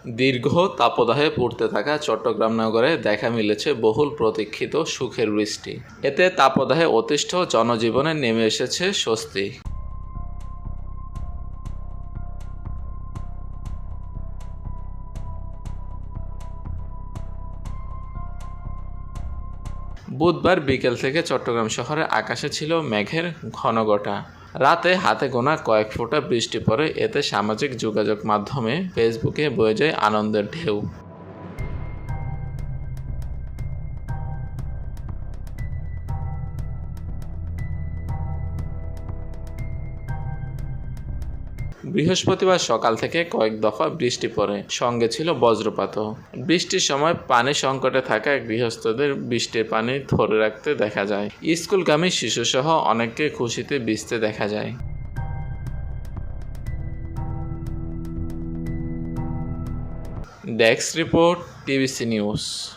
দীর্ঘ তাপদাহে পড়তে থাকা চট্টগ্রাম নগরে দেখা মিলেছে বহুল প্রতীক্ষিত সুখের বৃষ্টি। এতে তাপদাহে অতিষ্ঠ জনজীবনে নেমে এসেছে স্বস্তি। বুধবার বিকেল থেকে চট্টগ্রাম শহরের আকাশে ছিল মেঘের ঘনঘটা। রাতে হাতে গোনা কয়েক ফোঁটা বৃষ্টি পড়ে। এতে সামাজিক যোগাযোগ মাধ্যমে ফেসবুকে বয়ে যায় আনন্দের ঢেউ। বৃহস্পতিবার সকাল থেকে কয়েক দফা বৃষ্টি পড়ে, সঙ্গে ছিল বজ্রপাতও। বৃষ্টির সময় পানি সংকটে থাকা গৃহস্থদের বৃষ্টির পানি ধরে রাখতে দেখা যায়। স্কুলগামী শিশুসহ অনেককে খুশিতে ভিজতে দেখা যায়। Desk report, TBC news.